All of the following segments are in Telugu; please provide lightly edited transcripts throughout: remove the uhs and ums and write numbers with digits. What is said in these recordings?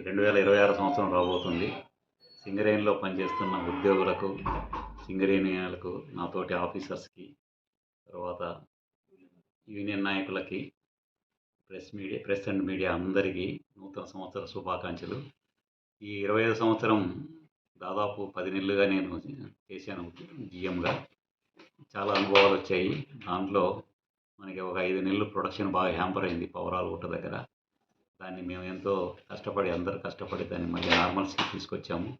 2026 సంవత్సరం రాబోతుంది. సింగరేణిలో పనిచేస్తున్న ఉద్యోగులకు, సింగరేణియాలకు, నాతోటి ఆఫీసర్స్కి, తర్వాత యూనియన్ నాయకులకి, ప్రెస్ అండ్ మీడియా అందరికీ నూతన సంవత్సర శుభాకాంక్షలు. ఈ 25 సంవత్సరం దాదాపు 10 నెలలుగా నేను చేశాను జీఎంగా. చాలా అనుభవాలు వచ్చాయి. దాంట్లో మనకి ఒక 5 నెలలు ప్రొడక్షన్ బాగా హ్యాంపర్ అయింది పవరాల గుట్ట దగ్గర. దాన్ని మేము ఎంతో కష్టపడి, అందరూ కష్టపడి దాన్ని మళ్ళీ నార్మల్స్కి తీసుకొచ్చాము.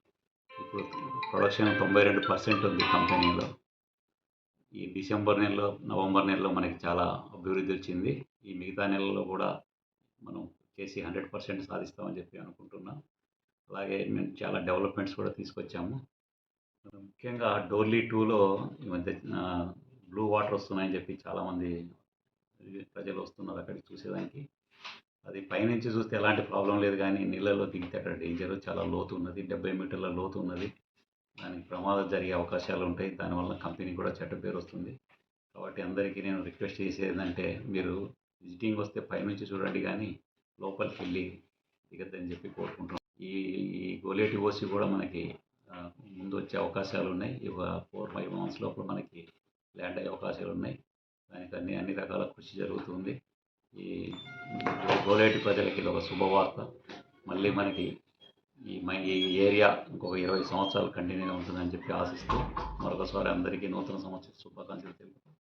ఇప్పుడు ప్రొడక్షన్ 92% ఉంది కంపెనీలో. ఈ డిసెంబర్ నెలలో, నవంబర్ నెలలో మనకి చాలా అభివృద్ధి వచ్చింది. ఈ మిగతా నెలల్లో కూడా మనం చేసి 100% సాధిస్తామని చెప్పి అనుకుంటున్నాం. అలాగే మేము చాలా డెవలప్మెంట్స్ కూడా తీసుకొచ్చాము. ముఖ్యంగా డోర్లీ 2లో ఈ మధ్య బ్లూ వాటర్ వస్తున్నాయని చెప్పి చాలామంది ప్రజలు వస్తున్నారు అక్కడికి చూసేదానికి. అది పైనుంచి చూస్తే ఎలాంటి ప్రాబ్లం లేదు, కానీ నీళ్ళలో దిగితే అక్కడ డేంజర్. చాలా లోతు ఉన్నది, 70 మీటర్ల లోతు ఉన్నది. దానికి ప్రమాదం జరిగే అవకాశాలు ఉంటాయి. దానివల్ల కంపెనీ కూడా చెడ్డ పేరు వస్తుంది. కాబట్టి అందరికీ నేను రిక్వెస్ట్ చేసేది ఏంటంటే, మీరు విజిటింగ్ వస్తే పైనుంచి చూడండి, కానీ లోపలికి వెళ్ళి దిగద్దని చెప్పి కోరుకుంటున్నాం. ఈ గోలేటి ఓసి కూడా మనకి ముందు వచ్చే అవకాశాలు ఉన్నాయి. 4-5 మంత్స్ లోపల మనకి ల్యాండ్ అయ్యే అవకాశాలు ఉన్నాయి. దానికి అన్ని రకాల కృషి జరుగుతుంది. ఈ గోలేటి ప్రజలకి ఇది ఒక శుభవార్త. మళ్ళీ మనకి ఈ ఏరియా ఇంకొక 20 సంవత్సరాలు కంటిన్యూగా ఉంటుందని చెప్పి ఆశిస్తూ మరొకసారి అందరికీ నూతన సంవత్సర శుభాకాంక్షలు తెలుపుతాను.